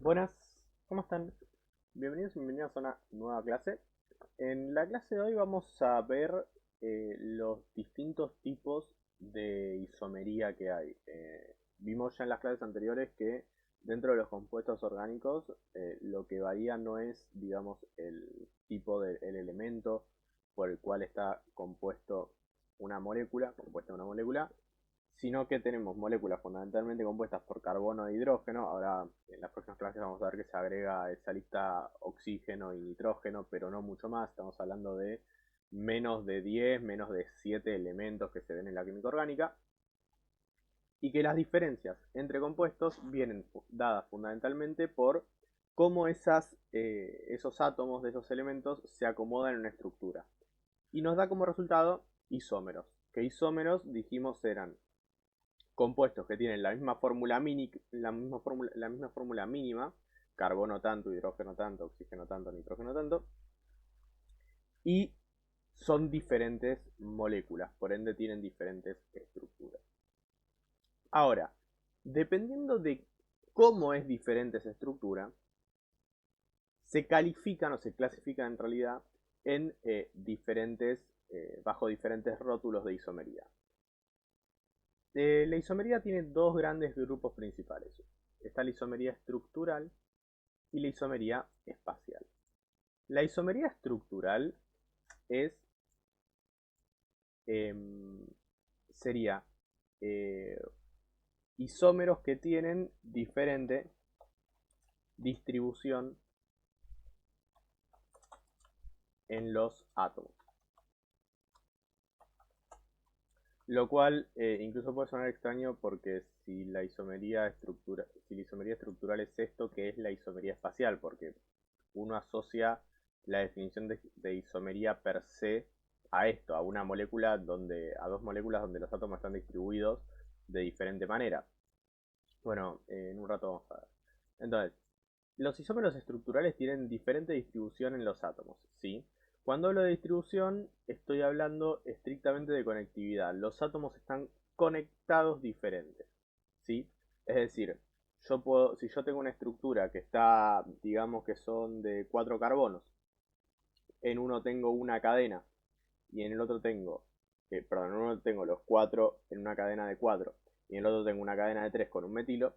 Buenas, ¿cómo están? Bienvenidos y bienvenidas a una nueva clase. En la clase de hoy vamos a ver los distintos tipos de isomería que hay. Vimos ya en las clases anteriores que dentro de los compuestos orgánicos lo que varía no es, digamos, el tipo del elemento por el cual está compuesta una molécula, sino que tenemos moléculas fundamentalmente compuestas por carbono e hidrógeno. Ahora en las próximas clases vamos a ver que se agrega a esa lista oxígeno y nitrógeno, pero no mucho más. Estamos hablando de menos de 10, menos de 7 elementos que se ven en la química orgánica, y que las diferencias entre compuestos vienen dadas fundamentalmente por cómo esos átomos de esos elementos se acomodan en una estructura. Y nos da como resultado isómeros, que isómeros dijimos eran compuestos que tienen la misma fórmula mínima, carbono tanto, hidrógeno tanto, oxígeno tanto, nitrógeno tanto, y son diferentes moléculas, por ende tienen diferentes estructuras. Ahora, dependiendo de cómo es diferente esa estructura, se califican o se clasifican en realidad en bajo diferentes rótulos de isomería. La isomería tiene dos grandes grupos principales. Está la isomería estructural y la isomería espacial. La isomería estructural es, eh, sería eh, isómeros que tienen diferente distribución en los átomos. Lo cual incluso puede sonar extraño porque si la isomería estructural es esto, ¿qué es la isomería espacial? Porque uno asocia la definición de isomería per se a esto, a a dos moléculas donde los átomos están distribuidos de diferente manera. Bueno, en un rato vamos a ver. Entonces, los isómeros estructurales tienen diferente distribución en los átomos, ¿sí? Cuando hablo de distribución, estoy hablando estrictamente de conectividad. Los átomos están conectados diferentes, ¿sí? Es decir, si yo tengo una estructura que está, digamos que son de 4 carbonos, en uno tengo una cadena y en el otro en uno tengo los 4 en una cadena de 4 y en el otro tengo una cadena de 3 con un metilo,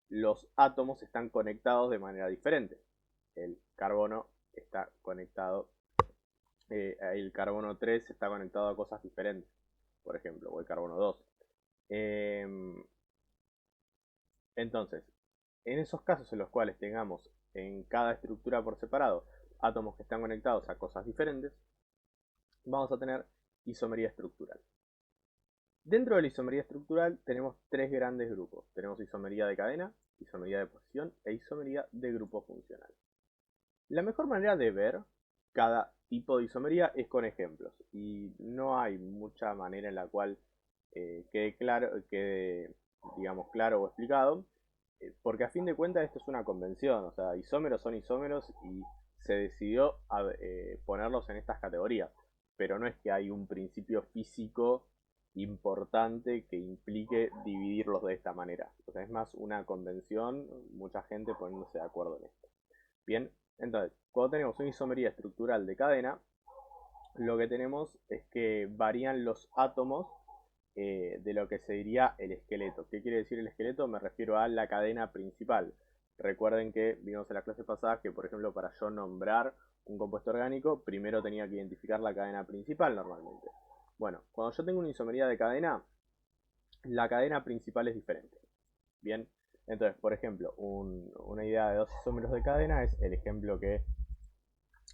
los átomos están conectados de manera diferente. El carbono está conectado, el carbono 3 está conectado a cosas diferentes, por ejemplo, o el carbono 2. Eh, entonces, en esos casos en los cuales tengamos en cada estructura por separado átomos que están conectados a cosas diferentes, vamos a tener isomería estructural. Dentro de la isomería estructural tenemos tres grandes grupos. Tenemos isomería de cadena, isomería de posición e isomería de grupo funcional. La mejor manera de ver cada tipo de isomería es con ejemplos, y no hay mucha manera en la cual quede, digamos, claro o explicado, porque a fin de cuentas esto es una convención. O sea, isómeros son isómeros y se decidió ponerlos en estas categorías, pero no es que hay un principio físico importante que implique dividirlos de esta manera. O sea, es más una convención, mucha gente poniéndose de acuerdo en esto. Bien, entonces, cuando tenemos una isomería estructural de cadena, lo que tenemos es que varían los átomos de lo que se diría el esqueleto. ¿Qué quiere decir el esqueleto? Me refiero a la cadena principal. Recuerden que vimos en la clase pasada que, por ejemplo, para yo nombrar un compuesto orgánico, primero tenía que identificar la cadena principal normalmente. Bueno, cuando yo tengo una isomería de cadena, la cadena principal es diferente. Bien, entonces, por ejemplo, una idea de dos isómeros de cadena es el ejemplo que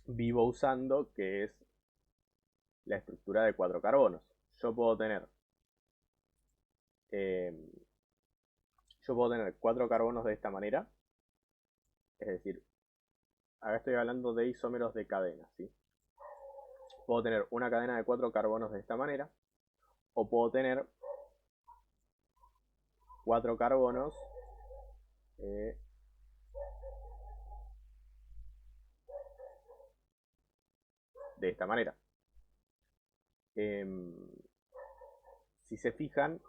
vivo usando, que es la estructura de 4 carbonos. Yo puedo tener, eh, yo puedo tener 4 carbonos de esta manera, es decir, acá estoy hablando de isómeros de cadena, ¿sí? Puedo tener una cadena de 4 carbonos de esta manera, o puedo tener 4 carbonos eh, de esta manera. Eh, si se fijan,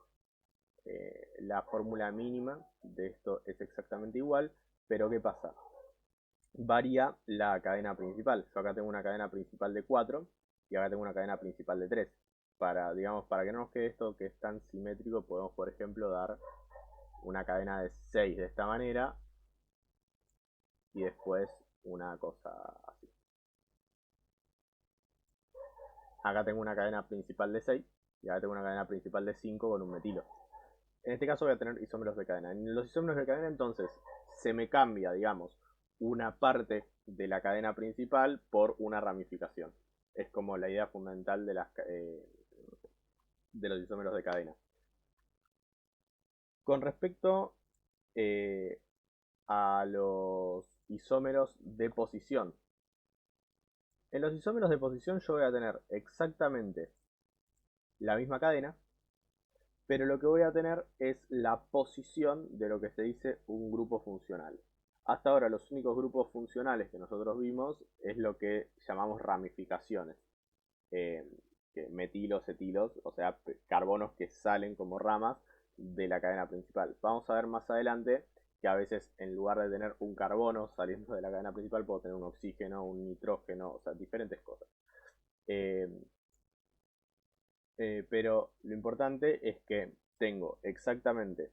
la fórmula mínima de esto es exactamente igual, Pero ¿qué pasa? Varía la cadena principal. Yo acá tengo una cadena principal de 4 y acá tengo una cadena principal de 3. Para, digamos, para que no nos quede esto que es tan simétrico, podemos, por ejemplo, dar una cadena de 6 de esta manera y después una cosa así. Acá tengo una cadena principal de 6 y acá tengo una cadena principal de 5 con un metilo. En este caso voy a tener isómeros de cadena. En los isómeros de cadena entonces se me cambia, digamos, una parte de la cadena principal por una ramificación. Es como la idea fundamental de los isómeros de cadena. Con respecto eh, a los isómeros de posición. En los isómeros de posición yo voy a tener exactamente la misma cadena, pero lo que voy a tener es la posición de lo que se dice un grupo funcional. Hasta ahora los únicos grupos funcionales que nosotros vimos es lo que llamamos ramificaciones. Eh, metilos, etilos, o sea, carbonos que salen como ramas de la cadena principal. Vamos a ver más adelante que a veces en lugar de tener un carbono saliendo de la cadena principal puedo tener un oxígeno, un nitrógeno, o sea, diferentes cosas. Eh, pero lo importante es que tengo exactamente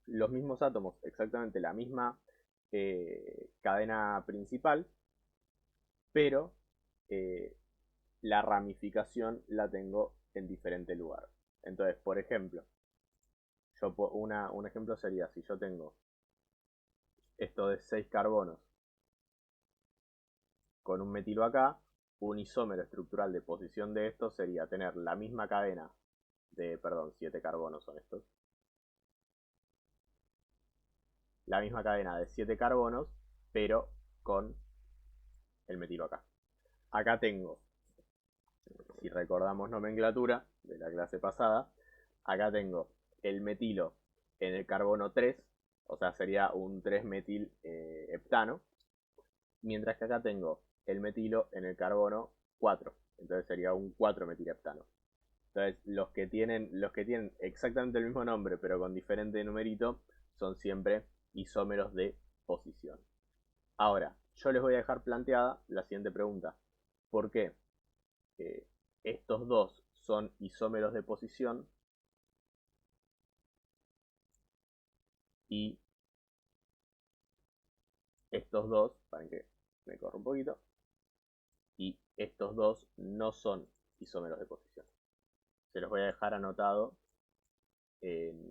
los mismos átomos, exactamente la misma cadena principal, pero eh, la ramificación la tengo en diferente lugar. Entonces, por ejemplo, un ejemplo sería si yo tengo esto de 6 carbonos con un metilo acá, un isómero estructural de posición de esto sería tener la misma cadena de, perdón, 7 carbonos son estos, la misma cadena de 7 carbonos, pero con el metilo acá. Acá tengo, si recordamos nomenclatura de la clase pasada, acá tengo el metilo en el carbono 3, o sea, sería un 3-metil heptano, mientras que acá tengo el metilo en el carbono 4, entonces sería un 4-metilheptano. Entonces, los que tienen exactamente el mismo nombre, pero con diferente numerito, son siempre isómeros de posición. Ahora, yo les voy a dejar planteada la siguiente pregunta. ¿Por qué estos dos son isómeros de posición y estos dos, para que me corra un poquito, y estos dos no son isómeros de posición? Se los voy a dejar anotado en,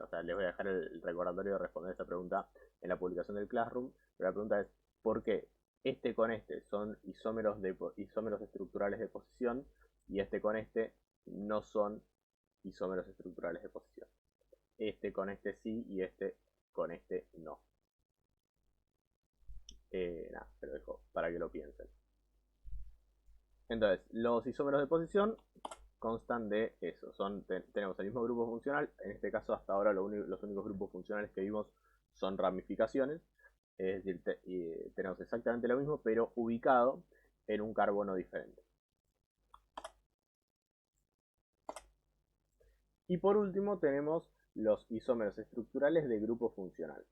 o sea, les voy a dejar el recordatorio de responder esta pregunta en la publicación del Classroom, pero la pregunta es, ¿por qué este con este son isómeros estructurales de posición y este con este no son isómeros estructurales de posición? Este con este sí y este con este no. Nada, te lo dejo para que lo piensen. Entonces, los isómeros de posición constan de eso. Tenemos el mismo grupo funcional. En este caso, hasta ahora los únicos grupos funcionales que vimos son ramificaciones. Es decir, tenemos exactamente lo mismo, pero ubicado en un carbono diferente. Y por último tenemos los isómeros estructurales de grupo funcional.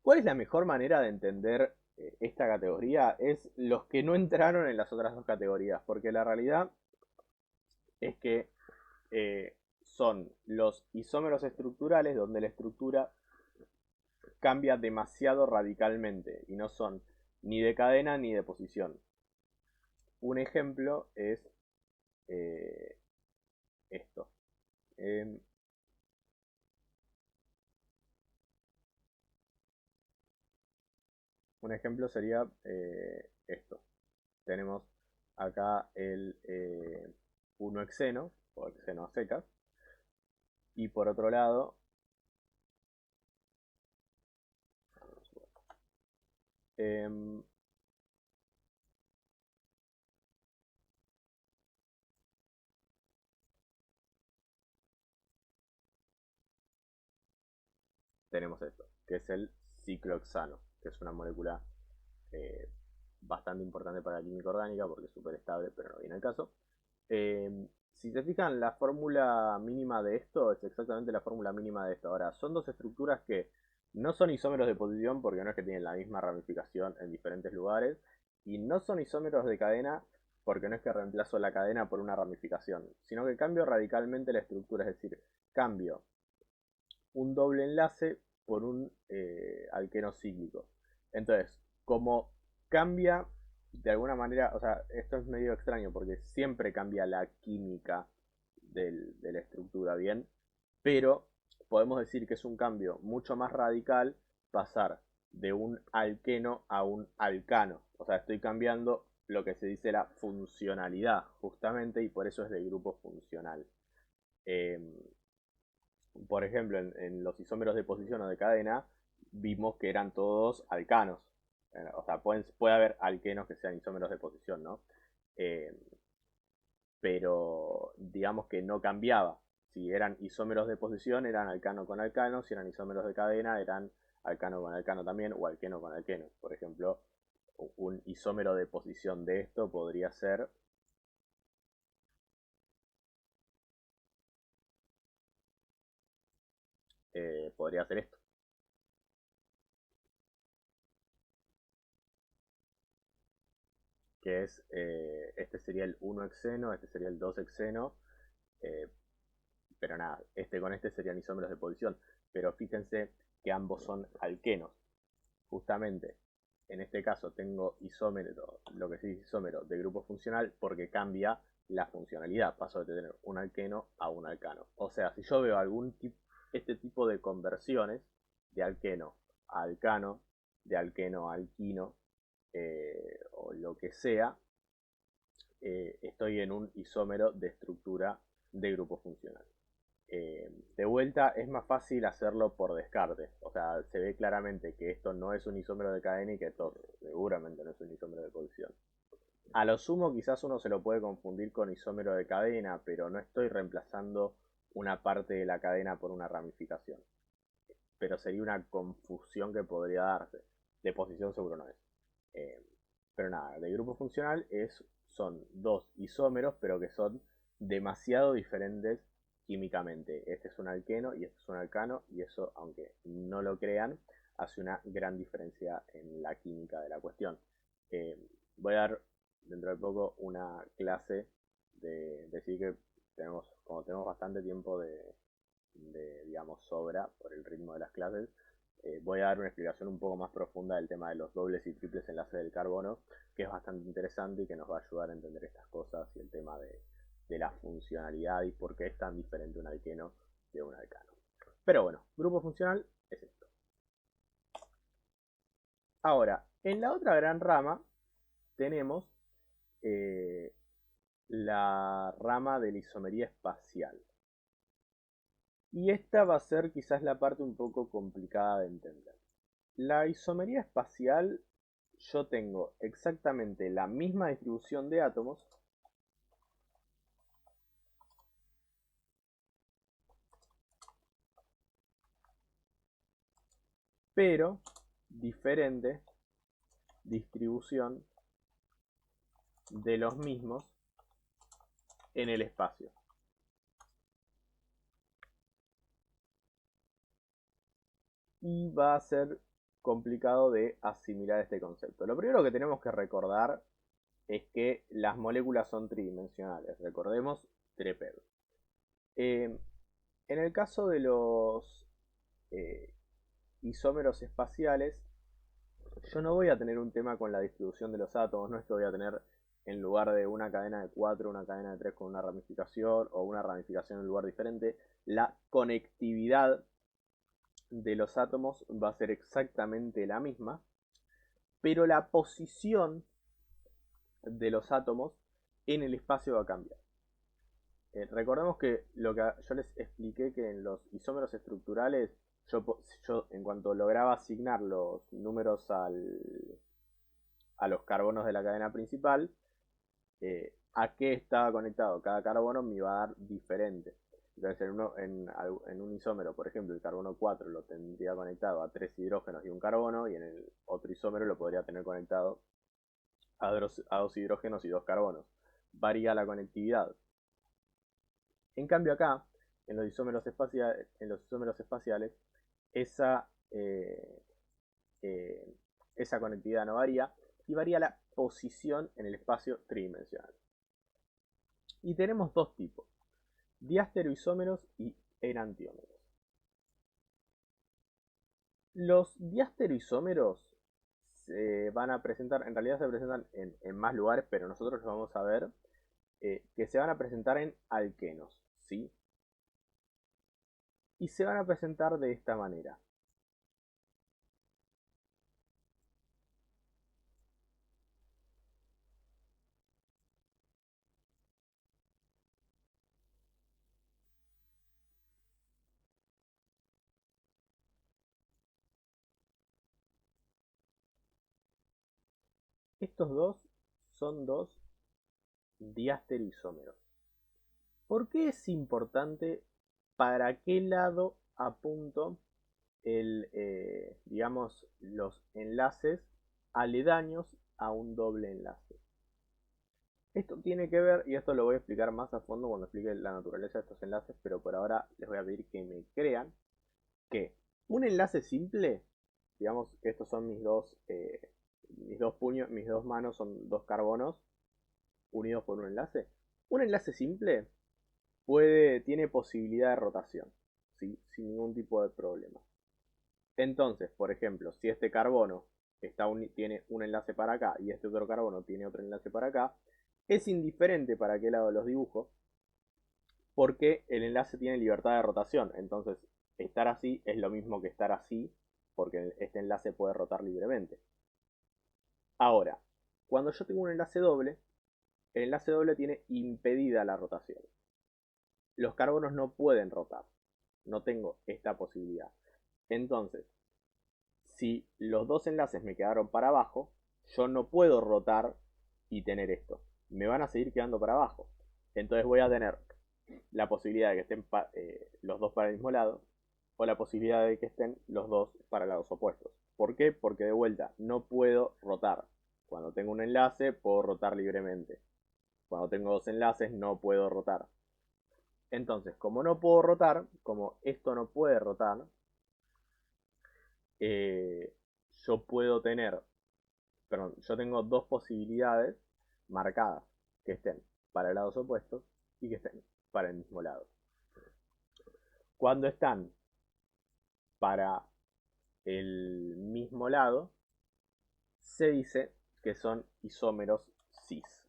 ¿Cuál es la mejor manera de entender esta categoría? Es los que no entraron en las otras dos categorías, porque la realidad es que son los isómeros estructurales donde la estructura cambia demasiado radicalmente y no son ni de cadena ni de posición. Un ejemplo es eh, esto. Eh, un ejemplo sería esto. Tenemos acá el 1-hexeno o hexeno a secas. Y por otro lado, eh, tenemos esto, que es el ciclohexano, que es una molécula eh, bastante importante para la química orgánica porque es súper estable, pero no viene el caso. Si se fijan, la fórmula mínima de esto es exactamente la fórmula mínima de esto. Ahora, son dos estructuras que No son isómeros de posición porque no es que tienen la misma ramificación en diferentes lugares. Y no son isómeros de cadena porque no es que reemplazo la cadena por una ramificación, sino que cambio radicalmente la estructura, es decir, cambio un doble enlace por un alqueno cíclico. Entonces, como cambia de alguna manera, o sea, esto es medio extraño porque siempre cambia la química de la estructura, ¿bien? Pero podemos decir que es un cambio mucho más radical pasar de un alqueno a un alcano. O sea, estoy cambiando lo que se dice la funcionalidad, justamente, y por eso es de grupo funcional. Eh, por ejemplo, en los isómeros de posición o de cadena, vimos que eran todos alcanos. O sea, puede haber alquenos que sean isómeros de posición, ¿no? Eh, pero digamos que no cambiaba. Si eran isómeros de posición, eran alcano con alcano. Si eran isómeros de cadena, eran alcano con alcano también, o alqueno con alqueno. Por ejemplo, un isómero de posición de esto podría ser esto, que es, este sería el 1-hexeno, este sería el 2-hexeno, eh, pero nada, este con este serían isómeros de posición. Pero fíjense que ambos son alquenos. Justamente, en este caso tengo isómero, lo que se dice isómero de grupo funcional, porque cambia la funcionalidad. Paso de tener un alqueno a un alcano. O sea, si yo veo este tipo de conversiones de alqueno a alcano, de alqueno a alquino, o lo que sea, estoy en un isómero de estructura de grupo funcional. De vuelta es más fácil hacerlo por descarte. O sea, se ve claramente que esto no es un isómero de cadena y que esto seguramente no es un isómero de posición. A lo sumo quizás uno se lo puede confundir con isómero de cadena, pero no estoy reemplazando una parte de la cadena por una ramificación. Pero sería una confusión que podría darse. De posición seguro no es. Eh, pero nada, de grupo funcional son dos isómeros, pero que son demasiado diferentes químicamente. Este es un alqueno y este es un alcano, y eso, aunque no lo crean, hace una gran diferencia en la química de la cuestión. Eh, Voy a dar dentro de poco una clase de decir que como tenemos bastante tiempo digamos, sobra por el ritmo de las clases, voy a dar una explicación un poco más profunda del tema de los dobles y triples enlaces del carbono, que es bastante interesante y que nos va a ayudar a entender estas cosas y el tema de la funcionalidad y por qué es tan diferente un alqueno de un alcano. Pero bueno, grupo funcional es esto. Ahora, en la otra gran rama tenemos eh, la rama de la isomería espacial. Y esta va a ser quizás la parte un poco complicada de entender. La isomería espacial, yo tengo exactamente la misma distribución de átomos, pero diferente distribución de los mismos en el espacio. Y va a ser complicado de asimilar este concepto. Lo primero que tenemos que recordar es que las moléculas son tridimensionales. Recordemos TREPED. En el caso de los eh, isómeros espaciales, yo no voy a tener un tema con la distribución de los átomos, no es que voy a tener en lugar de una cadena de 4, una cadena de 3 con una ramificación o una ramificación en un lugar diferente. La conectividad de los átomos va a ser exactamente la misma, pero la posición de los átomos en el espacio va a cambiar. Recordemos que lo que yo les expliqué que en los isómeros estructurales yo en cuanto lograba asignar los números a los carbonos de la cadena principal, a qué estaba conectado cada carbono me iba a dar diferente. Entonces en un isómero, por ejemplo, el carbono 4 lo tendría conectado a 3 hidrógenos y un carbono, y en el otro isómero lo podría tener conectado a 2 hidrógenos y 2 carbonos. Varía la conectividad. En cambio acá, en los isómeros espaciales, esa eh, eh, esa conectividad no varía y varía la posición en el espacio tridimensional. Y tenemos dos tipos, diastereoisómeros y enantiómeros. Los diastereoisómeros se van a presentar, en realidad se presentan en más lugares, pero nosotros los vamos a ver, que se van a presentar en alquenos, ¿sí? Y se van a presentar de esta manera. Estos dos son dos diastereoisómeros. ¿Por qué es importante para qué lado apunto digamos, los enlaces aledaños a un doble enlace? Esto tiene que ver, y esto lo voy a explicar más a fondo cuando explique la naturaleza de estos enlaces, pero por ahora les voy a pedir que me crean que un enlace simple, digamos que estos son mis dos puños, mis dos manos son dos carbonos unidos por un enlace simple tiene posibilidad de rotación, ¿sí? Sin ningún tipo de problema. Entonces, por ejemplo, si este carbono tiene un enlace para acá y este otro carbono tiene otro enlace para acá, es indiferente para qué lado los dibujo, porque el enlace tiene libertad de rotación. Entonces, estar así es lo mismo que estar así, porque este enlace puede rotar libremente. Ahora, cuando yo tengo un enlace doble, el enlace doble tiene impedida la rotación. Los carbonos no pueden rotar. No tengo esta posibilidad. Entonces, si los dos enlaces me quedaron para abajo, yo no puedo rotar y tener esto. Me van a seguir quedando para abajo. Entonces voy a tener la posibilidad de que estén los dos para el mismo lado o la posibilidad de que estén los dos para lados opuestos. ¿Por qué? Porque de vuelta no puedo rotar. Cuando tengo un enlace puedo rotar libremente. Cuando tengo dos enlaces no puedo rotar. Entonces, como no puedo rotar, como esto no puede rotar, eh, yo puedo tener, perdón, yo tengo dos posibilidades marcadas, que estén para lados opuestos y que estén para el mismo lado. Cuando están para el mismo lado, se dice que son isómeros cis.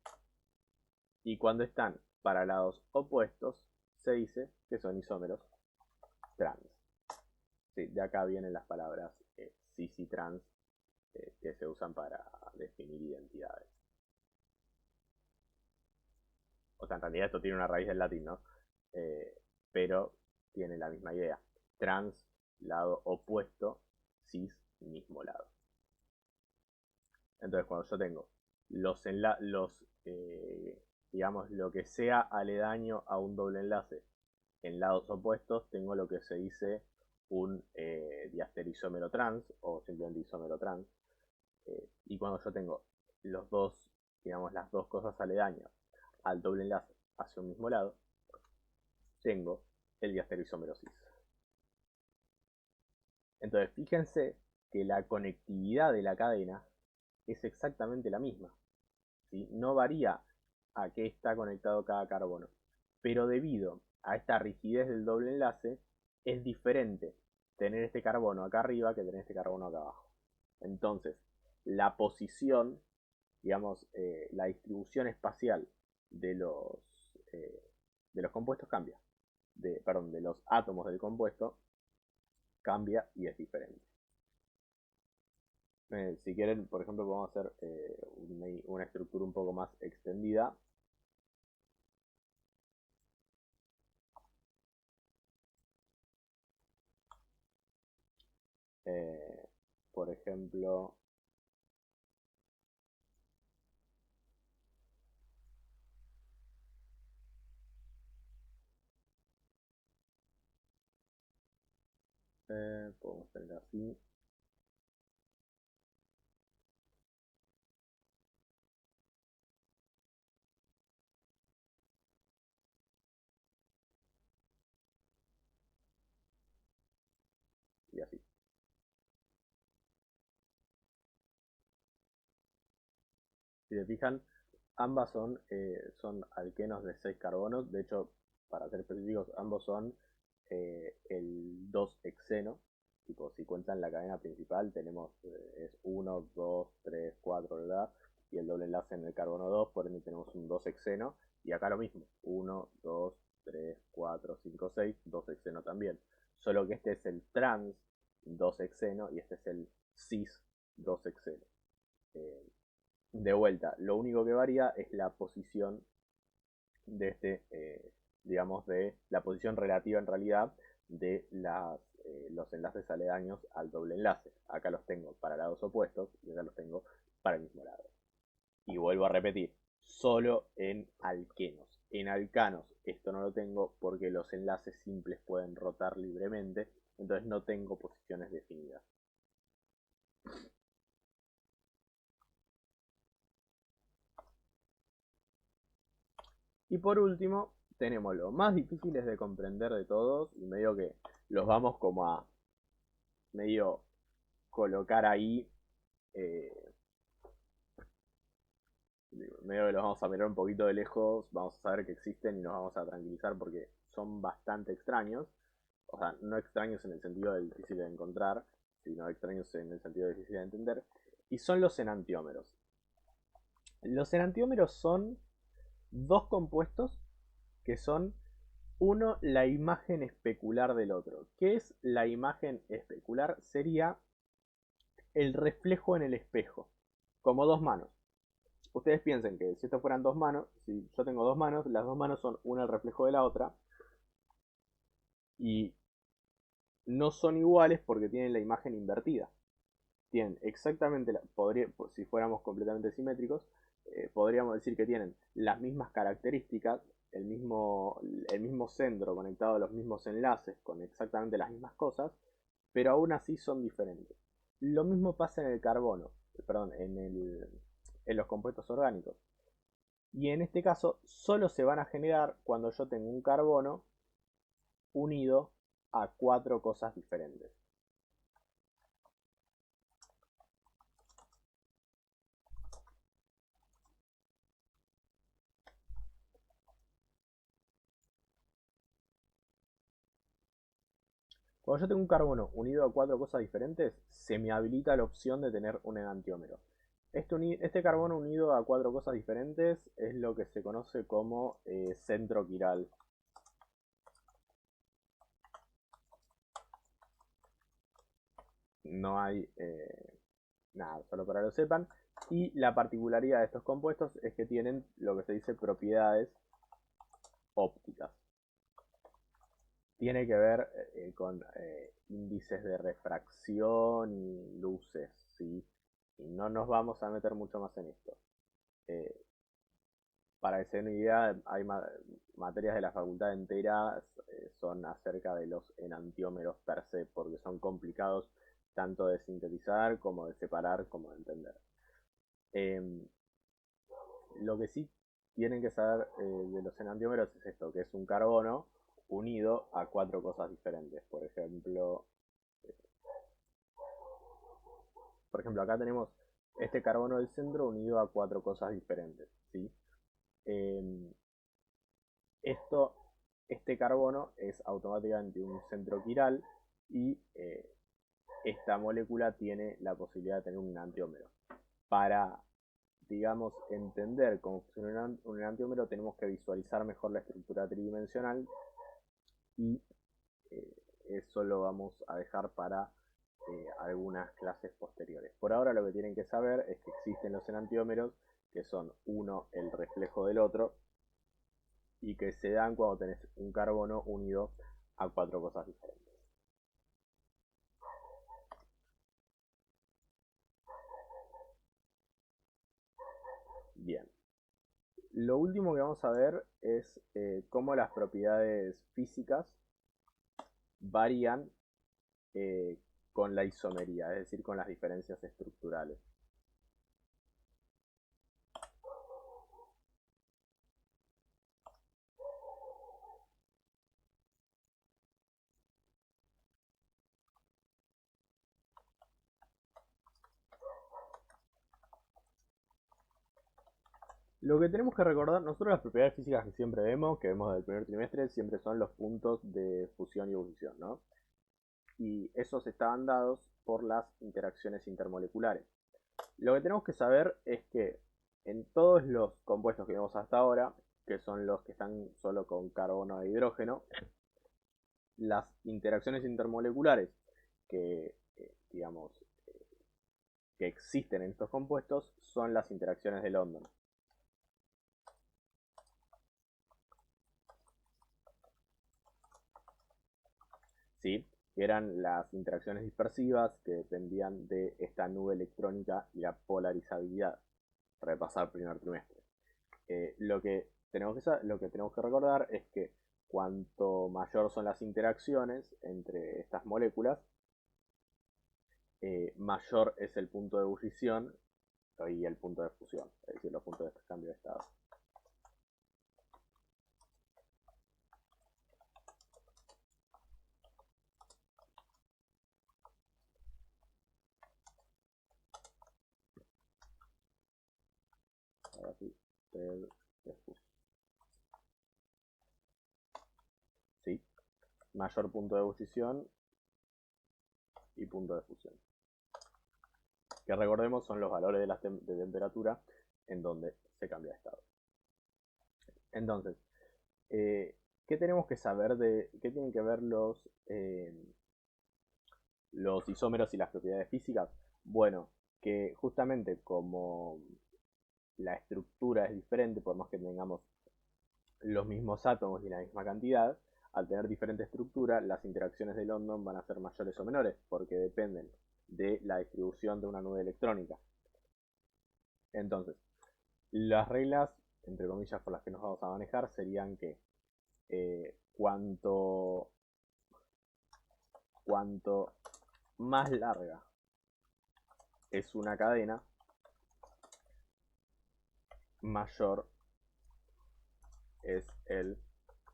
Y cuando están para lados opuestos, se dice que son isómeros trans. Sí, de acá vienen las palabras cis y trans que se usan para definir identidades. O sea, en realidad esto tiene una raíz del latín, ¿no? Eh, pero tiene la misma idea. Trans, lado opuesto, cis, mismo lado. Entonces, cuando yo tengo digamos, lo que sea aledaño a un doble enlace en lados opuestos, tengo lo que se dice un diastereoisómero trans o simplemente isómero trans. Y cuando yo tengo los dos, digamos, las dos cosas aledañas al doble enlace hacia un mismo lado, tengo el diastereoisómero cis. Entonces, fíjense que la conectividad de la cadena es exactamente la misma, ¿sí? No varía a qué está conectado cada carbono, pero debido a esta rigidez del doble enlace, es diferente tener este carbono acá arriba que tener este carbono acá abajo. Entonces, la posición, digamos, la distribución espacial de los, eh, de los compuestos cambia. Perdón, de los átomos del compuesto cambia y es diferente. Si quieren, por ejemplo, podemos hacer una estructura un poco más extendida. Eh, por ejemplo, podemos tener así. Y así. Si se fijan, ambas son alquenos de 6 carbonos. De hecho, para ser específicos, ambos son el 2-hexeno. Tipo, si cuentan la cadena principal, tenemos es 1, 2, 3, 4, ¿verdad? Y el doble enlace en el carbono 2, por ende tenemos un 2-hexeno. Y acá lo mismo, 1, 2, 3, 4, 5, 6, 2-hexeno también. Solo que este es el trans 2-hexeno y este es el cis 2-hexeno. De vuelta, lo único que varía es la posición de digamos, de la posición relativa en realidad de los enlaces aledaños al doble enlace. Acá los tengo para lados opuestos y acá los tengo para el mismo lado. Y vuelvo a repetir, solo en alquenos. En alcanos esto no lo tengo porque los enlaces simples pueden rotar libremente, entonces no tengo posiciones definidas. Y por último, tenemos los más difíciles de comprender de todos y medio que los vamos como a medio colocar ahí, medio que los vamos a mirar un poquito de lejos, vamos a saber que existen y nos vamos a tranquilizar porque son bastante extraños. O sea, no extraños en el sentido de difícil de encontrar, sino extraños en el sentido de difícil de entender. Y son los enantiómeros. Los enantiómeros son dos compuestos que son uno la imagen especular del otro. ¿Qué es la imagen especular? Sería el reflejo en el espejo, como dos manos. Ustedes piensen que si esto fueran dos manos, si yo tengo dos manos, las dos manos son una el reflejo de la otra y no son iguales porque tienen la imagen invertida. Tienen exactamente, si fuéramos completamente simétricos, podríamos decir que tienen las mismas características, el mismo centro conectado a los mismos enlaces con exactamente las mismas cosas, pero aún así son diferentes. Lo mismo pasa en el carbono, perdón, en los compuestos orgánicos. Y en este caso solo se van a generar cuando yo tengo un carbono unido a cuatro cosas diferentes. Cuando yo tengo un carbono unido a cuatro cosas diferentes, se me habilita la opción de tener un enantiómero. Este carbono unido a cuatro cosas diferentes es lo que se conoce como centro quiral. No hay nada, solo para que lo sepan. Y la particularidad de estos compuestos es que tienen lo que se dice propiedades ópticas. Tiene que ver con índices de refracción y luces, ¿sí? Y no nos vamos a meter mucho más en esto. Eh, para que se den una idea, hay materias de la facultad entera son acerca de los enantiómeros per se, porque son complicados tanto de sintetizar como de separar como de entender. Lo que sí tienen que saber de los enantiómeros es esto, que es un carbono unido a cuatro cosas diferentes. Por ejemplo, acá tenemos este carbono del centro unido a cuatro cosas diferentes, ¿sí? Eh, esto, este carbono es automáticamente un centro quiral y esta molécula tiene la posibilidad de tener un enantiómero. Para, digamos, entender cómo funciona un enantiómero, tenemos que visualizar mejor la estructura tridimensional y eso lo vamos a dejar para algunas clases posteriores. Por ahora lo que tienen que saber es que existen los enantiómeros, que son uno el reflejo del otro, y que se dan cuando tenés un carbono unido a cuatro cosas diferentes. Bien. Lo último que vamos a ver es cómo las propiedades físicas varían eh, con la isomería, es decir, con las diferencias estructurales. Lo que tenemos que recordar, nosotros las propiedades físicas que siempre vemos, que vemos del primer trimestre, siempre son los puntos de fusión y ebullición, ¿no? Y esos estaban dados por las interacciones intermoleculares. Lo que tenemos que saber es que en todos los compuestos que vemos hasta ahora, que son los que están solo con carbono e hidrógeno, las interacciones intermoleculares que, digamos, que existen en estos compuestos son las interacciones de London. ¿Sí? Que eran las interacciones dispersivas que dependían de esta nube electrónica y la polarizabilidad. Repasar primer trimestre. Lo que tenemos que recordar es que cuanto mayor son las interacciones entre estas moléculas, mayor es el punto de ebullición y el punto de fusión, es decir, los puntos de cambio de estado. Ahora sí, ¿sí? Mayor punto de ebullición y punto de fusión. Que recordemos son los valores de, de temperatura en donde se cambia de estado. Entonces, ¿qué tenemos que saber de qué tienen que ver los isómeros y las propiedades físicas? Bueno, que justamente como la estructura es diferente, por más que tengamos los mismos átomos y la misma cantidad, al tener diferente estructura, las interacciones de London van a ser mayores o menores, porque dependen de la distribución de una nube electrónica. Entonces, las reglas, entre comillas, por las que nos vamos a manejar serían que cuanto más larga es una cadena, mayor es el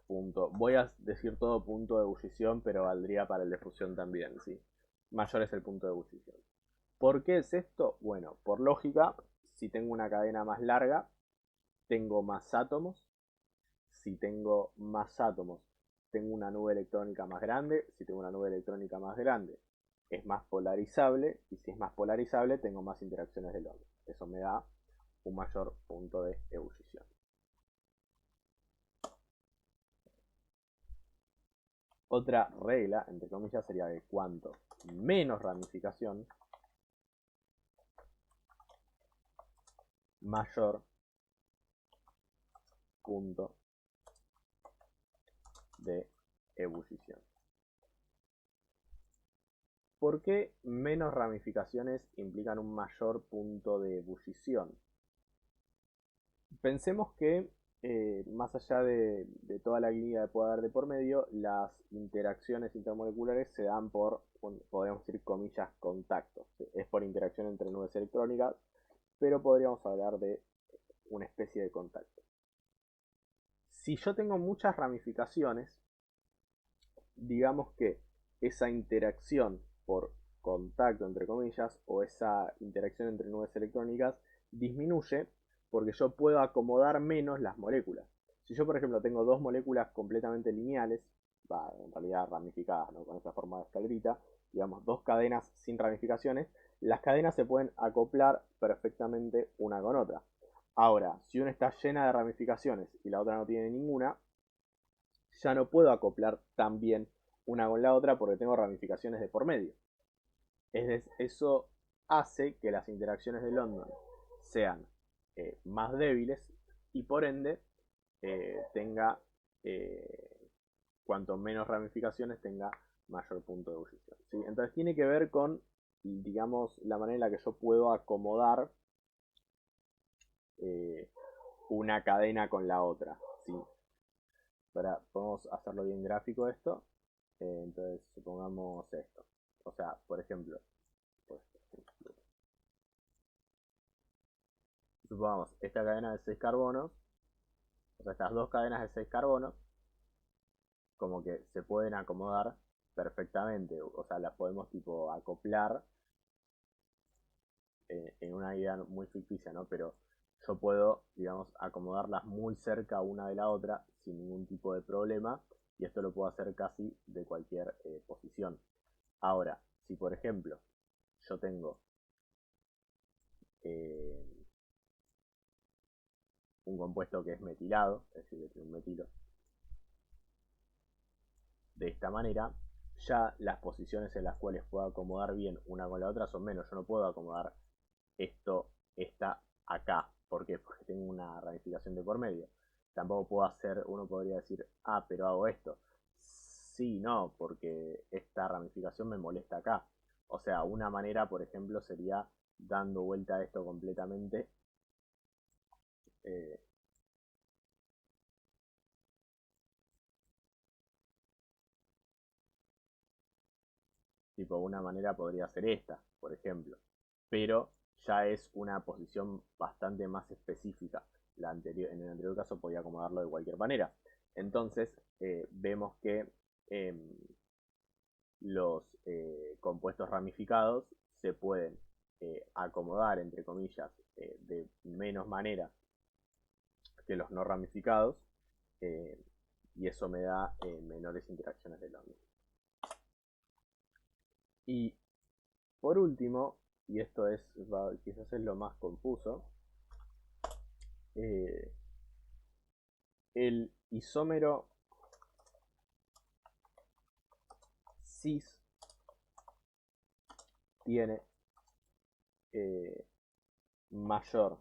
punto. Voy a decir todo punto de ebullición, pero valdría para el de fusión también, ¿sí? Mayor es el punto de ebullición. ¿Por qué es esto? Bueno, por lógica, si tengo una cadena más larga, tengo más átomos. Si tengo más átomos, tengo una nube electrónica más grande. Si tengo una nube electrónica más grande, es más polarizable. Y si es más polarizable, tengo más interacciones de London. Eso me da un mayor punto de ebullición. Otra regla, entre comillas, sería que cuanto menos ramificación, mayor punto de ebullición. ¿Por qué menos ramificaciones implican un mayor punto de ebullición? Pensemos que más allá de toda la línea de poder de por medio, las interacciones intermoleculares se dan por, podríamos decir, comillas, contactos. Es por interacción entre nubes electrónicas, pero podríamos hablar de una especie de contacto. Si yo tengo muchas ramificaciones, digamos que esa interacción por contacto, entre comillas, o esa interacción entre nubes electrónicas disminuye porque yo puedo acomodar menos las moléculas. Si yo, por ejemplo, tengo dos moléculas completamente lineales, en realidad ramificadas, ¿no? Con esa forma de escalera, digamos, dos cadenas sin ramificaciones, las cadenas se pueden acoplar perfectamente una con otra. Ahora, si una está llena de ramificaciones y la otra no tiene ninguna, ya no puedo acoplar tan bien una con la otra porque tengo ramificaciones de por medio. Eso hace que las interacciones de London sean más débiles y por ende tenga, cuanto menos ramificaciones tenga mayor punto de ebullición, ¿sí? Entonces tiene que ver con, digamos, la manera en la que yo puedo acomodar eh, una cadena con la otra, ¿sí? Podemos hacerlo bien gráfico esto. Entonces, supongamos esto. O sea, por ejemplo, pues, supongamos esta cadena de 6 carbonos, o sea, estas dos cadenas de 6 carbonos, como que se pueden acomodar perfectamente, o sea, las podemos tipo acoplar en una idea muy ficticia, ¿no? Pero yo puedo, digamos, acomodarlas muy cerca una de la otra sin ningún tipo de problema, y esto lo puedo hacer casi de cualquier posición. Ahora, si por ejemplo yo tengo eh, un compuesto que es metilado, es decir, que tiene un metilo, de esta manera, ya las posiciones en las cuales puedo acomodar bien una con la otra son menos. Yo no puedo acomodar esta acá. ¿Por qué? Porque tengo una ramificación de por medio. Tampoco puedo hacer, uno podría decir, ah, pero hago esto. Sí, no, porque esta ramificación me molesta acá. O sea, una manera, por ejemplo, sería dando vuelta a esto completamente. eh, Tipo, una manera podría ser esta, por ejemplo. Pero ya es una posición bastante más específica. En el anterior caso podía acomodarlo de cualquier manera. Entonces, vemos que eh, los compuestos ramificados se pueden acomodar, entre comillas, de menos manera que los no ramificados. eh, y eso me da menores interacciones de los mismos. Y por último, y esto es quizás es lo más confuso, eh, el isómero cis tiene eh, mayor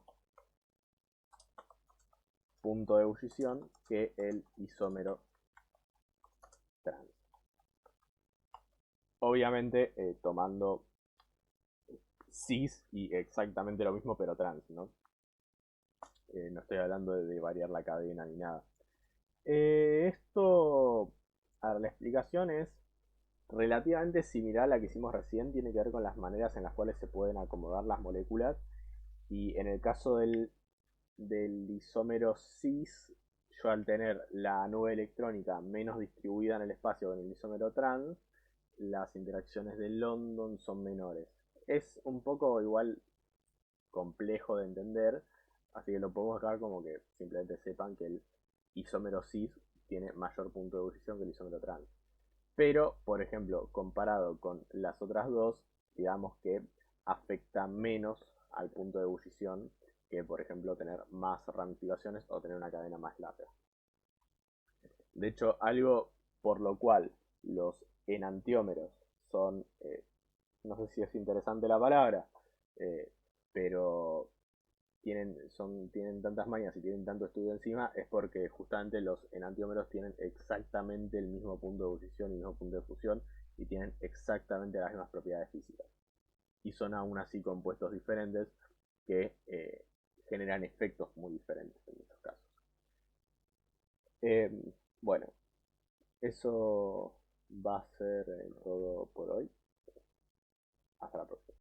punto de ebullición que el isómero trans. Obviamente tomando cis y exactamente lo mismo pero trans, ¿no? No estoy hablando de variar la cadena ni nada. Esto, a ver, la explicación es relativamente similar a la que hicimos recién, tiene que ver con las maneras en las cuales se pueden acomodar las moléculas. Y en el caso del isómero cis, yo al tener la nube electrónica menos distribuida en el espacio que en el isómero trans, las interacciones de London son menores. Es un poco igual complejo de entender, así que lo podemos dejar como que simplemente sepan que el isómero cis tiene mayor punto de ebullición que el isómero trans. Pero, por ejemplo, comparado con las otras dos, digamos que afecta menos al punto de ebullición que, por ejemplo, tener más ramificaciones o tener una cadena más larga. De hecho, algo por lo cual los enantiómeros son, no sé si es interesante la palabra, eh, pero tienen tantas mañas y tienen tanto estudio encima, es porque justamente los enantiómeros tienen exactamente el mismo punto de ebullición y el mismo punto de fusión y tienen exactamente las mismas propiedades físicas. Y son aún así compuestos diferentes que generan efectos muy diferentes en muchos casos. Eh, bueno, eso va a ser todo por hoy. Hasta la próxima.